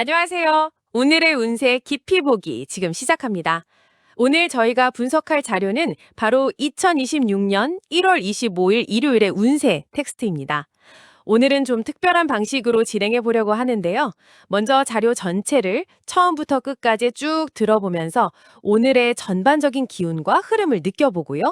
안녕하세요. 오늘의 운세 깊이 보기 지금 시작합니다. 오늘 저희가 분석할 자료는 바로 2026년 1월 25일 일요일의 운세 텍스트입니다. 오늘은 좀 특별한 방식으로 진행해 보려고 하는데요. 먼저 자료 전체를 처음부터 끝까지 쭉 들어보면서 오늘의 전반적인 기운과 흐름을 느껴보고요.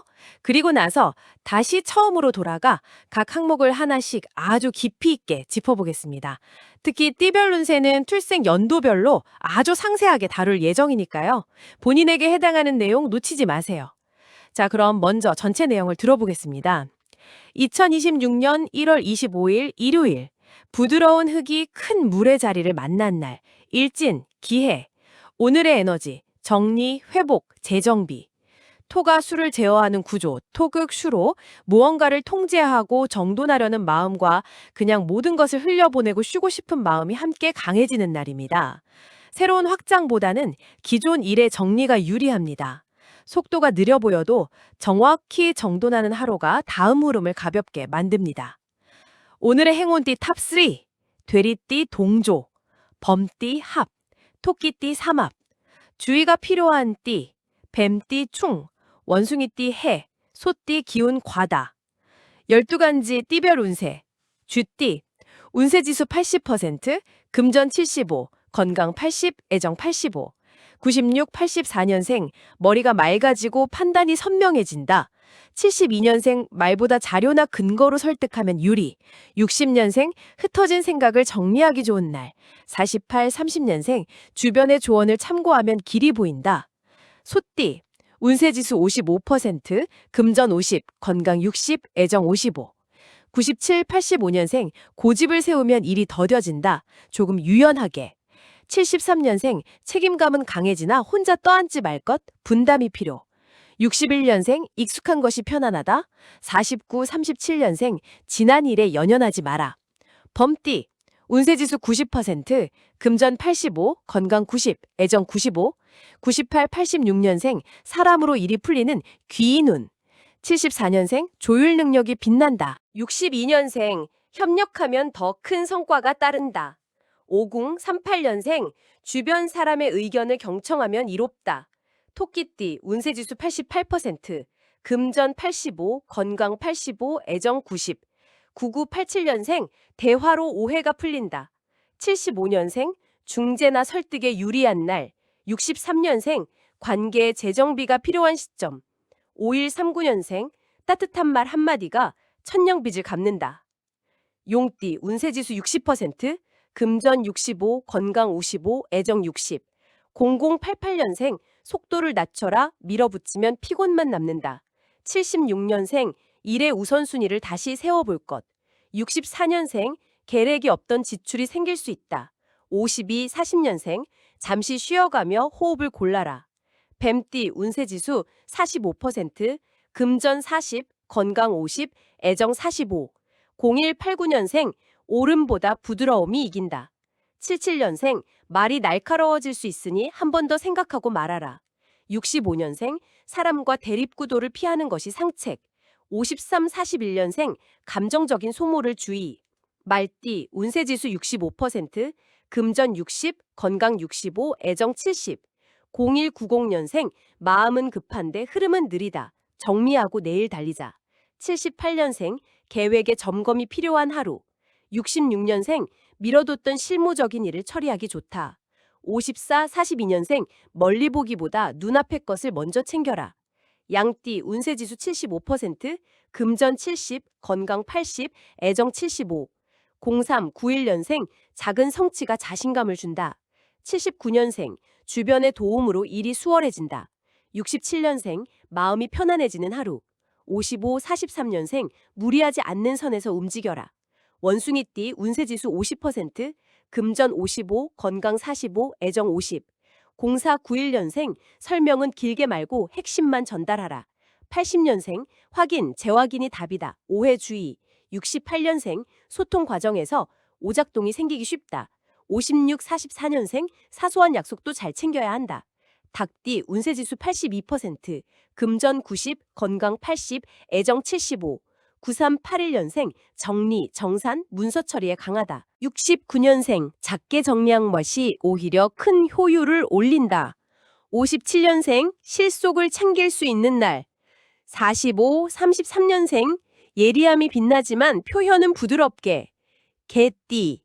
그리고 나서 다시 처음으로 돌아가 각 항목을 하나씩 아주 깊이 있게 짚어보겠습니다. 특히 띠별 운세는 출생 연도별로 아주 상세하게 다룰 예정이니까요. 본인에게 해당하는 내용 놓치지 마세요. 자, 그럼 먼저 전체 내용을 들어보겠습니다. 2026년 1월 25일 일요일, 부드러운 흙이 큰 물의 자리를 만난 날, 일진, 기해, 오늘의 에너지, 정리, 회복, 재정비, 토가 수를 제어하는 구조, 토극 수로 무언가를 통제하고 정돈하려는 마음과 그냥 모든 것을 흘려보내고 쉬고 싶은 마음이 함께 강해지는 날입니다. 새로운 확장보다는 기존 일의 정리가 유리합니다. 속도가 느려 보여도 정확히 정돈하는 하루가 다음 흐름을 가볍게 만듭니다. 오늘의 행운띠 탑3, 돼리띠 동조, 범띠 합, 토끼띠 삼합, 주의가 필요한 띠, 뱀띠 충, 원숭이띠 해, 소띠 기운 과다. 12간지 띠별 운세, 쥐띠, 운세지수 80%, 금전 75, 건강 80, 애정 85, 96, 84년생, 머리가 맑아지고 판단이 선명해진다. 72년생, 말보다 자료나 근거로 설득하면 유리. 60년생, 흩어진 생각을 정리하기 좋은 날. 48, 30년생, 주변의 조언을 참고하면 길이 보인다. 소띠, 운세지수 55%, 금전 50, 건강 60, 애정 55. 97, 85년생, 고집을 세우면 일이 더뎌진다. 조금 유연하게. 73년생, 책임감은 강해지나 혼자 떠안지 말 것, 분담이 필요. 61년생, 익숙한 것이 편안하다. 49, 37년생, 지난 일에 연연하지 마라. 범띠, 운세지수 90%, 금전 85, 건강 90, 애정 95. 98, 86년생, 사람으로 일이 풀리는 귀인운. 74년생, 조율 능력이 빛난다. 62년생, 협력하면 더 큰 성과가 따른다. 50, 38년생, 주변 사람의 의견을 경청하면 이롭다. 토끼띠, 운세지수 88%, 금전 85, 건강 85, 애정 90. 99, 87년생, 대화로 오해가 풀린다. 75년생, 중재나 설득에 유리한 날. 63년생, 관계에 재정비가 필요한 시점. 51, 39년생, 따뜻한 말 한마디가 천냥빚을 갚는다. 용띠, 운세지수 60%, 금전 65, 건강 55, 애정 60. 0088년생, 속도를 낮춰라, 밀어붙이면 피곤만 남는다. 76년생, 일의 우선순위를 다시 세워볼 것. 64년생, 계획이 없던 지출이 생길 수 있다. 52, 40년생, 잠시 쉬어가며 호흡을 골라라. 뱀띠, 운세지수 45%, 금전 40, 건강 50, 애정 45. 0189년생, 오름보다 부드러움이 이긴다. 77년생, 말이 날카로워질 수 있으니 한 번 더 생각하고 말하라. 65년생, 사람과 대립구도를 피하는 것이 상책. 53, 41년생, 감정적인 소모를 주의. 말띠, 운세지수 65%, 금전 60, 건강 65, 애정 70. 0190년생, 마음은 급한데 흐름은 느리다. 정리하고 내일 달리자. 78년생, 계획에 점검이 필요한 하루. 66년생, 미뤄뒀던 실무적인 일을 처리하기 좋다. 54, 42년생, 멀리 보기보다 눈앞의 것을 먼저 챙겨라. 양띠, 운세지수 75%, 금전 70, 건강 80, 애정 75. 03, 91년생, 작은 성취가 자신감을 준다. 79년생, 주변의 도움으로 일이 수월해진다. 67년생, 마음이 편안해지는 하루. 55, 43년생, 무리하지 않는 선에서 움직여라. 원숭이띠, 운세지수 50%, 금전 55, 건강 45, 애정 50. 04, 91년생, 설명은 길게 말고 핵심만 전달하라. 80년생, 확인, 재확인이 답이다. 오해 주의. 68년생, 소통 과정에서 오작동이 생기기 쉽다. 56, 44년생, 사소한 약속도 잘 챙겨야 한다. 닭띠, 운세지수 82%, 금전 90, 건강 80, 애정 75. 9381년생 정리, 정산, 문서 처리에 강하다. 69년생 작게 정리한 것이 오히려 큰 효율을 올린다. 57년생 실속을 챙길 수 있는 날. 33년생 예리함이 빛나지만 표현은 부드럽게. 개띠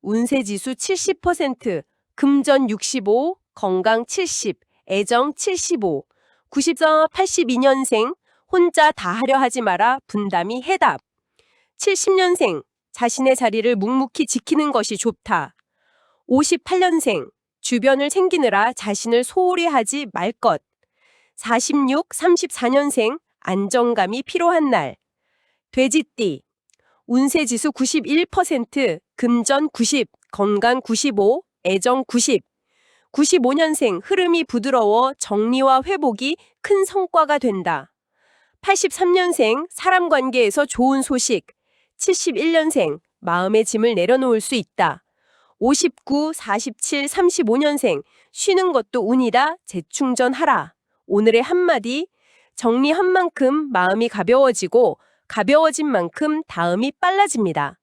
운세지수 70%, 금전 65, 건강 70, 애정 75. 82년생 혼자 다 하려 하지 마라 분담이 해답. 70년생 자신의 자리를 묵묵히 지키는 것이 좋다. 58년생 주변을 챙기느라 자신을 소홀히 하지 말 것. 34년생 안정감이 필요한 날. 돼지띠 운세지수 91%, 금전 90, 건강 95, 애정 90. 95년생 흐름이 부드러워 정리와 회복이 큰 성과가 된다. 83년생 사람 관계에서 좋은 소식. 71년생 마음의 짐을 내려놓을 수 있다. 59, 47, 35년생 쉬는 것도 운이다. 재충전하라. 오늘의 한마디 정리한 만큼 마음이 가벼워지고 가벼워진 만큼 다음이 빨라집니다.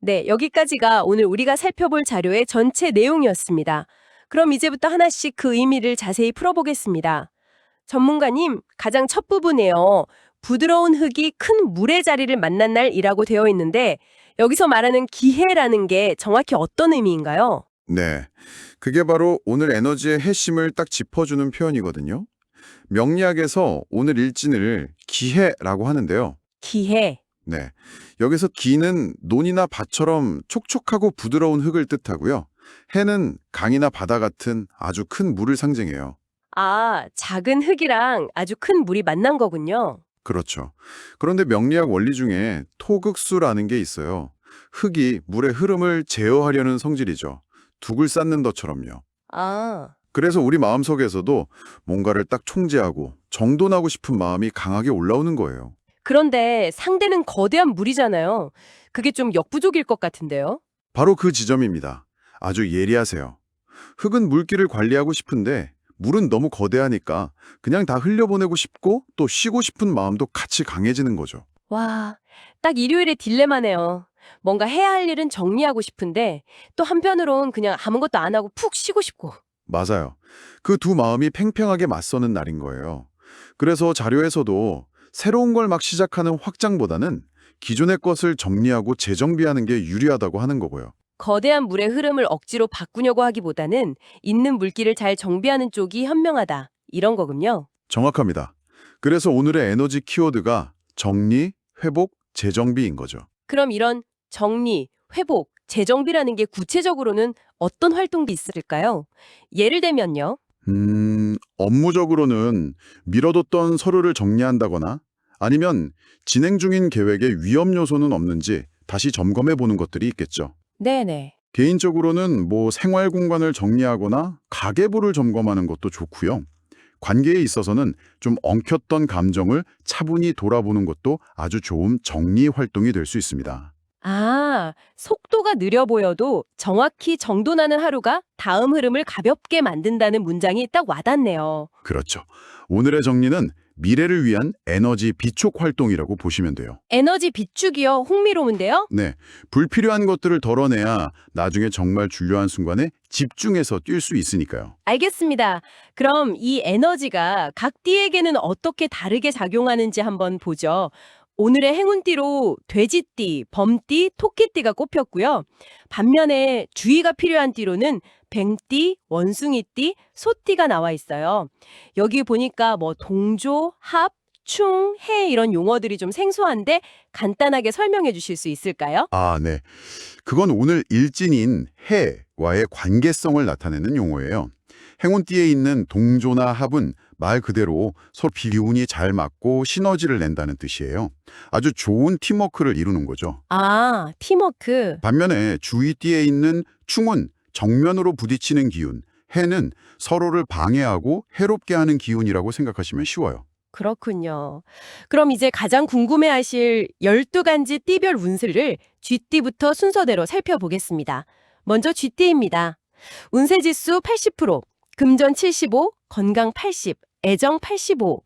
네, 여기까지가 오늘 우리가 살펴볼 자료의 전체 내용이었습니다. 그럼 이제부터 하나씩 그 의미를 자세히 풀어보겠습니다. 전문가님, 가장 첫 부분에요. 부드러운 흙이 큰 물의 자리를 만난 날이라고 되어 있는데 여기서 말하는 기해라는 게 정확히 어떤 의미인가요? 네, 그게 바로 오늘 에너지의 핵심을 딱 짚어주는 표현이거든요. 명리학에서 오늘 일진을 기해라고 하는데요. 기해. 네, 여기서 기는 논이나 밭처럼 촉촉하고 부드러운 흙을 뜻하고요. 해는 강이나 바다 같은 아주 큰 물을 상징해요. 아, 작은 흙이랑 아주 큰 물이 만난 거군요. 그렇죠. 그런데 명리학 원리 중에 토극수라는 게 있어요. 흙이 물의 흐름을 제어하려는 성질이죠. 둑을 쌓는 것처럼요. 아, 그래서 우리 마음속에서도 뭔가를 딱 총재하고 정돈하고 싶은 마음이 강하게 올라오는 거예요. 그런데 상대는 거대한 물이잖아요. 그게 좀 역부족일 것 같은데요. 바로 그 지점입니다. 아주 예리하세요. 흙은 물길을 관리하고 싶은데 물은 너무 거대하니까 그냥 다 흘려보내고 싶고 또 쉬고 싶은 마음도 같이 강해지는 거죠. 와, 딱 일요일의 딜레마네요. 뭔가 해야 할 일은 정리하고 싶은데 또 한편으론 그냥 아무것도 안 하고 푹 쉬고 싶고. 맞아요. 그 두 마음이 팽팽하게 맞서는 날인 거예요. 그래서 자료에서도 새로운 걸 막 시작하는 확장보다는 기존의 것을 정리하고 재정비하는 게 유리하다고 하는 거고요. 거대한 물의 흐름을 억지로 바꾸려고 하기보다는 있는 물길을 잘 정비하는 쪽이 현명하다. 이런 거군요. 정확합니다. 그래서 오늘의 에너지 키워드가 정리, 회복, 재정비인 거죠. 그럼 이런 정리, 회복, 재정비라는 게 구체적으로는 어떤 활동도 있을까요? 예를 들면요. 업무적으로는 미뤄뒀던 서류를 정리한다거나 아니면 진행 중인 계획에 위험 요소는 없는지 다시 점검해 보는 것들이 있겠죠. 네네. 개인적으로는 생활 공간을 정리하거나 가계부를 점검하는 것도 좋고요. 관계에 있어서는 좀 엉켰던 감정을 차분히 돌아보는 것도 아주 좋은 정리 활동이 될 수 있습니다. 아, 속도가 느려 보여도 정확히 정돈하는 하루가 다음 흐름을 가볍게 만든다는 문장이 딱 와닿네요. 그렇죠. 오늘의 정리는 미래를 위한 에너지 비축 활동이라고 보시면 돼요. 에너지 비축이요. 흥미로운데요? 네, 불필요한 것들을 덜어내야 나중에 정말 중요한 순간에 집중해서 뛸 수 있으니까요. 알겠습니다. 그럼 이 에너지가 각 띠에게는 어떻게 다르게 작용하는지 한번 보죠. 오늘의 행운띠로 돼지띠, 범띠, 토끼띠가 꼽혔고요. 반면에 주의가 필요한 띠로는 뱅띠, 원숭이띠, 소띠가 나와 있어요. 여기 보니까 동조, 합, 충, 해 이런 용어들이 좀 생소한데 간단하게 설명해 주실 수 있을까요? 아, 네. 그건 오늘 일진인 해와의 관계성을 나타내는 용어예요. 행운띠에 있는 동조나 합은 말 그대로 서로 기운이 잘 맞고 시너지를 낸다는 뜻이에요. 아주 좋은 팀워크를 이루는 거죠. 아, 팀워크. 반면에 주위띠에 있는 충은 정면으로 부딪히는 기운, 해는 서로를 방해하고 해롭게 하는 기운이라고 생각하시면 쉬워요. 그렇군요. 그럼 이제 가장 궁금해하실 12가지 띠별 운세를 쥐띠부터 순서대로 살펴보겠습니다. 먼저 쥐띠입니다. 운세지수 80%, 금전 75, 건강 80, 애정 85.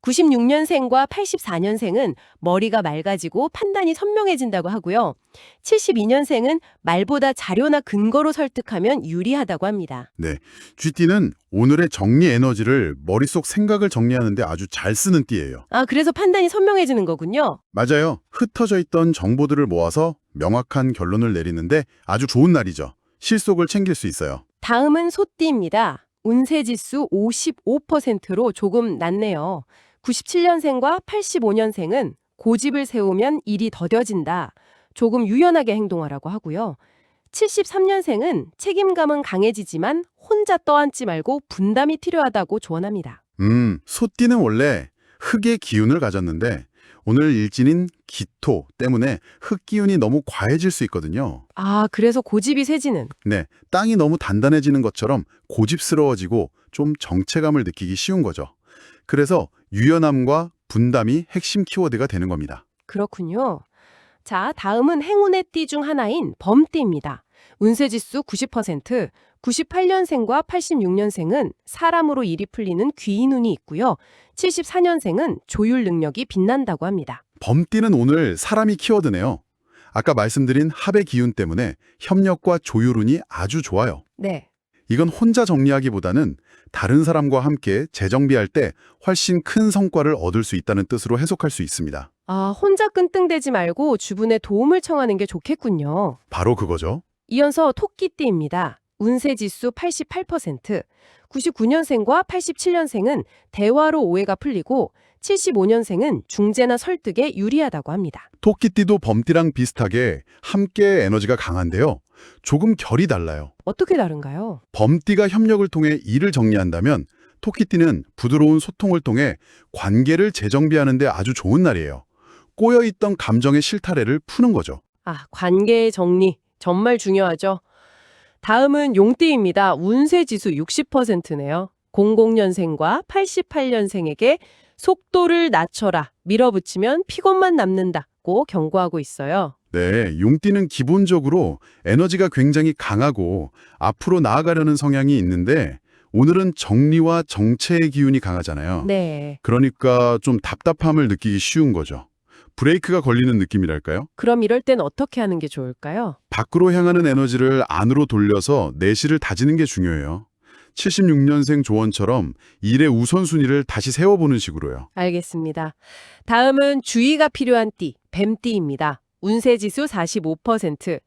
96년생과 84년생은 머리가 맑아지고 판단이 선명해진다고 하고요. 72년생은 말보다 자료나 근거로 설득하면 유리하다고 합니다. 네, 쥐띠는 오늘의 정리 에너지를 머릿속 생각을 정리하는 데 아주 잘 쓰는 띠예요. 아, 그래서 판단이 선명해지는 거군요. 맞아요. 흩어져 있던 정보들을 모아서 명확한 결론을 내리는데 아주 좋은 날이죠. 실속을 챙길 수 있어요. 다음은 소띠입니다. 운세지수 55%로 조금 낮네요. 97년생과 85년생은 고집을 세우면 일이 더뎌진다. 조금 유연하게 행동하라고 하고요. 73년생은 책임감은 강해지지만 혼자 떠안지 말고 분담이 필요하다고 조언합니다. 소띠는 원래 흙의 기운을 가졌는데 오늘 일진인 기토 때문에 흙 기운이 너무 과해질 수 있거든요. 아, 그래서 고집이 세지는. 네, 땅이 너무 단단해지는 것처럼 고집스러워지고 좀 정체감을 느끼기 쉬운 거죠. 그래서 유연함과 분담이 핵심 키워드가 되는 겁니다. 그렇군요. 자, 다음은 행운의 띠 중 하나인 범띠입니다. 운세지수 90%, 98년생과 86년생은 사람으로 일이 풀리는 귀인 운이 있고요. 74년생은 조율 능력이 빛난다고 합니다. 범띠는 오늘 사람이 키워드네요. 아까 말씀드린 합의 기운 때문에 협력과 조율운이 아주 좋아요. 네. 이건 혼자 정리하기보다는 다른 사람과 함께 재정비할 때 훨씬 큰 성과를 얻을 수 있다는 뜻으로 해석할 수 있습니다. 아, 혼자 끙끙대지 말고 주변에 도움을 청하는 게 좋겠군요. 바로 그거죠. 이어서 토끼띠입니다. 운세지수 88%, 99년생과 87년생은 대화로 오해가 풀리고 75년생은 중재나 설득에 유리하다고 합니다. 토끼띠도 범띠랑 비슷하게 함께 에너지가 강한데요. 조금 결이 달라요. 어떻게 다른가요? 범띠가 협력을 통해 일을 정리한다면 토끼띠는 부드러운 소통을 통해 관계를 재정비하는 데 아주 좋은 날이에요. 꼬여있던 감정의 실타래를 푸는 거죠. 아, 관계의 정리 정말 중요하죠. 다음은 용띠입니다. 운세지수 60%네요. 00년생과 88년생에게 속도를 낮춰라, 밀어붙이면 픽업만 남는다고 경고하고 있어요. 네, 용띠는 기본적으로 에너지가 굉장히 강하고 앞으로 나아가려는 성향이 있는데 오늘은 정리와 정체의 기운이 강하잖아요. 네. 그러니까 좀 답답함을 느끼기 쉬운 거죠. 브레이크가 걸리는 느낌이랄까요? 그럼 이럴 땐 어떻게 하는 게 좋을까요? 밖으로 향하는 에너지를 안으로 돌려서 내실을 다지는 게 중요해요. 76년생 조언처럼 일의 우선순위를 다시 세워보는 식으로요. 알겠습니다. 다음은 주의가 필요한 띠, 뱀띠입니다. 운세지수 45%,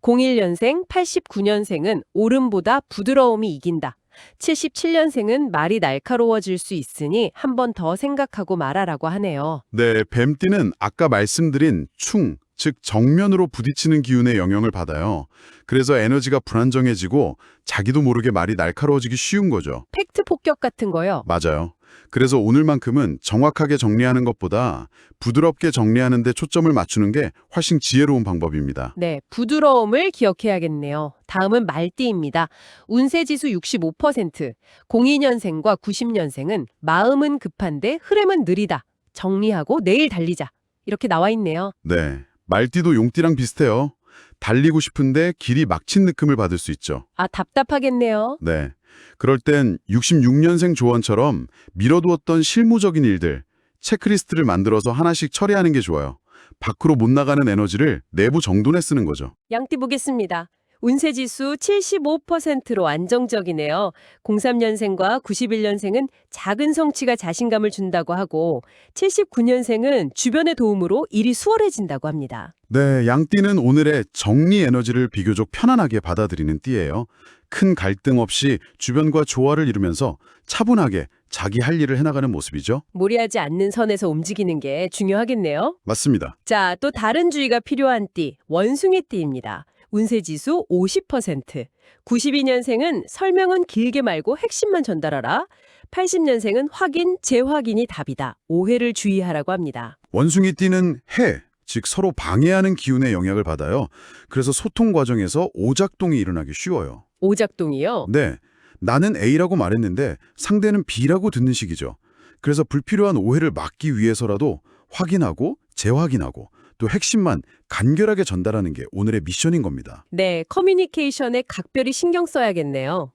01년생, 89년생은 오름보다 부드러움이 이긴다. 77년생은 말이 날카로워질 수 있으니 한 번 더 생각하고 말하라고 하네요. 네, 뱀띠는 아까 말씀드린 충, 즉 정면으로 부딪히는 기운의 영향을 받아요. 그래서 에너지가 불안정해지고 자기도 모르게 말이 날카로워지기 쉬운 거죠. 팩트 폭격 같은 거요. 맞아요. 그래서 오늘만큼은 정확하게 정리하는 것보다 부드럽게 정리하는 데 초점을 맞추는 게 훨씬 지혜로운 방법입니다. 네, 부드러움을 기억해야겠네요. 다음은 말띠입니다. 운세지수 65%, 02년생과 90년생은 마음은 급한데 흐름은 느리다. 정리하고 내일 달리자. 이렇게 나와 있네요. 네, 말띠도 용띠랑 비슷해요. 달리고 싶은데 길이 막힌 느낌을 받을 수 있죠. 아, 답답하겠네요. 네, 그럴 땐 66년생 조언처럼 미뤄두었던 실무적인 일들, 체크리스트를 만들어서 하나씩 처리하는 게 좋아요. 밖으로 못 나가는 에너지를 내부 정돈에 쓰는 거죠. 양띠 보겠습니다. 운세지수 75%로 안정적이네요. 03년생과 91년생은 작은 성취가 자신감을 준다고 하고 79년생은 주변의 도움으로 일이 수월해진다고 합니다. 네, 양띠는 오늘의 정리 에너지를 비교적 편안하게 받아들이는 띠예요. 큰 갈등 없이 주변과 조화를 이루면서 차분하게 자기 할 일을 해나가는 모습이죠. 무리하지 않는 선에서 움직이는 게 중요하겠네요. 맞습니다. 자, 또 다른 주의가 필요한 띠, 원숭이 띠입니다. 운세지수 50%. 92년생은 설명은 길게 말고 핵심만 전달하라. 80년생은 확인, 재확인이 답이다. 오해를 주의하라고 합니다. 원숭이 띠는 해, 즉 서로 방해하는 기운의 영향을 받아요. 그래서 소통 과정에서 오작동이 일어나기 쉬워요. 오작동이요? 네, 나는 A라고 말했는데 상대는 B라고 듣는 식이죠. 그래서 불필요한 오해를 막기 위해서라도 확인하고 재확인하고 또 핵심만 간결하게 전달하는 게 오늘의 미션인 겁니다. 네, 커뮤니케이션에 각별히 신경 써야겠네요.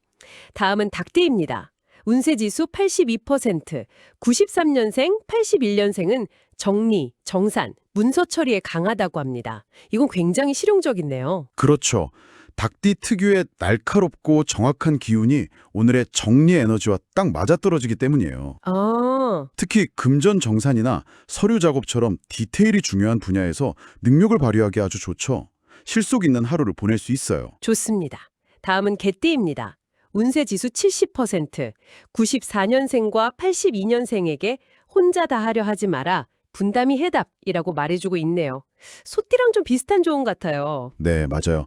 다음은 닭띠입니다. 운세지수 82%, 93년생, 81년생은 정리, 정산, 문서 처리에 강하다고 합니다. 이건 굉장히 실용적이네요. 그렇죠. 닭띠 특유의 날카롭고 정확한 기운이 오늘의 정리 에너지와 딱 맞아떨어지기 때문이에요. 아, 특히 금전 정산이나 서류 작업처럼 디테일이 중요한 분야에서 능력을 발휘하기 아주 좋죠. 실속 있는 하루를 보낼 수 있어요. 좋습니다. 다음은 개띠입니다. 운세지수 70%, 94년생과 82년생에게 혼자 다 하려 하지 마라. 분담이 해답이라고 말해주고 있네요. 소띠랑 좀 비슷한 조언 같아요. 네, 맞아요.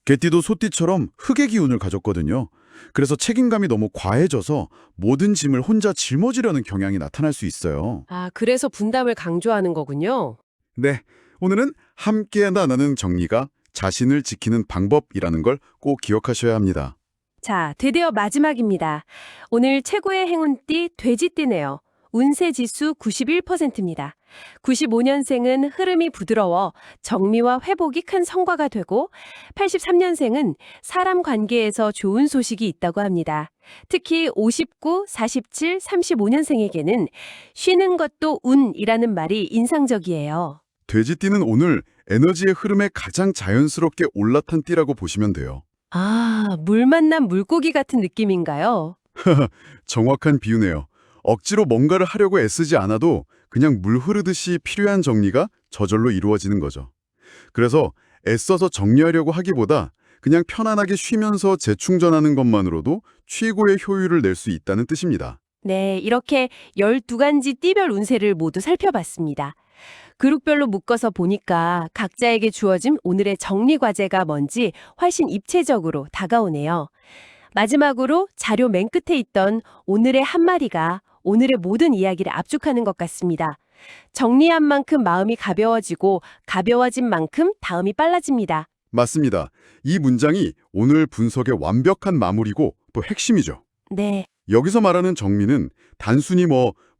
개띠도 소띠처럼 흙의 기운을 가졌거든요. 그래서 책임감이 너무 과해져서 모든 짐을 혼자 짊어지려는 경향이 나타날 수 있어요. 아, 그래서 분담을 강조하는 거군요. 네, 오늘은 함께 나누는 정리가 자신을 지키는 방법이라는 걸 꼭 기억하셔야 합니다. 자, 드디어 마지막입니다. 오늘 최고의 행운띠 돼지띠네요. 운세지수 91%입니다. 95년생은 흐름이 부드러워 정리와 회복이 큰 성과가 되고 83년생은 사람 관계에서 좋은 소식이 있다고 합니다. 특히 59, 47, 35년생에게는 쉬는 것도 운이라는 말이 인상적이에요. 돼지띠는 오늘 에너지의 흐름에 가장 자연스럽게 올라탄 띠라고 보시면 돼요. 아, 물 만난 물고기 같은 느낌인가요? 정확한 비유네요. 억지로 뭔가를 하려고 애쓰지 않아도 그냥 물 흐르듯이 필요한 정리가 저절로 이루어지는 거죠. 그래서 애써서 정리하려고 하기보다 그냥 편안하게 쉬면서 재충전하는 것만으로도 최고의 효율을 낼 수 있다는 뜻입니다. 네, 이렇게 12가지 띠별 운세를 모두 살펴봤습니다. 그룹별로 묶어서 보니까 각자에게 주어진 오늘의 정리 과제가 뭔지 훨씬 입체적으로 다가오네요. 마지막으로 자료 맨 끝에 있던 오늘의 한마디가 오늘의 모든 이야기를 압축하는 것 같습니다. 정리한 만큼 마음이 가벼워지고 가벼워진 만큼 다음이 빨라집니다. 맞습니다. 이 문장이 오늘 분석의 완벽한 마무리고 또 핵심이죠. 네, 여기서 말하는 정리는 단순히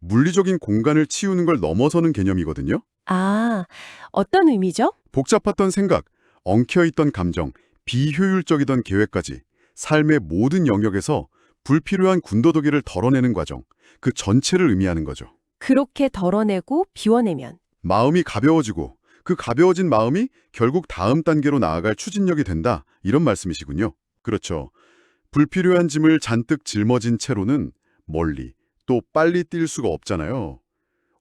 물리적인 공간을 치우는 걸 넘어서는 개념이거든요. 아, 어떤 의미죠? 복잡했던 생각, 엉켜있던 감정, 비효율적이던 계획까지 삶의 모든 영역에서 불필요한 군더더기를 덜어내는 과정, 그 전체를 의미하는 거죠. 그렇게 덜어내고 비워내면. 마음이 가벼워지고 그 가벼워진 마음이 결국 다음 단계로 나아갈 추진력이 된다, 이런 말씀이시군요. 그렇죠. 불필요한 짐을 잔뜩 짊어진 채로는 멀리 또 빨리 뛸 수가 없잖아요.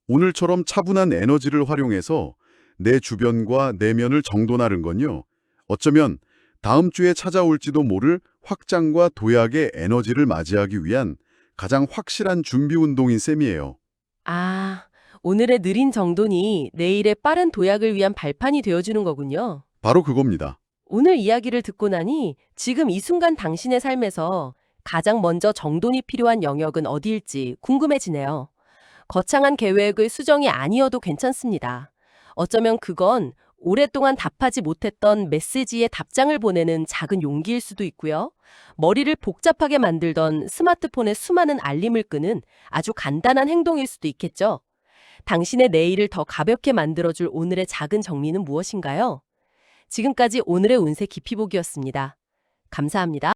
오늘처럼 차분한 에너지를 활용해서 내 주변과 내면을 정돈하는 건요, 어쩌면 다음 주에 찾아올지도 모를 확장과 도약의 에너지를 맞이하기 위한 가장 확실한 준비 운동인 셈이에요. 아, 오늘의 느린 정돈이 내일의 빠른 도약을 위한 발판이 되어주는 거군요. 바로 그겁니다. 오늘 이야기를 듣고 나니 지금 이 순간 당신의 삶에서 가장 먼저 정돈이 필요한 영역은 어디일지 궁금해지네요. 거창한 계획의 수정이 아니어도 괜찮습니다. 어쩌면 그건 오랫동안 답하지 못했던 메시지에 답장을 보내는 작은 용기일 수도 있고요. 머리를 복잡하게 만들던 스마트폰의 수많은 알림을 끄는 아주 간단한 행동일 수도 있겠죠. 당신의 내일을 더 가볍게 만들어줄 오늘의 작은 정리는 무엇인가요? 지금까지 오늘의 운세 깊이 보기였습니다. 감사합니다.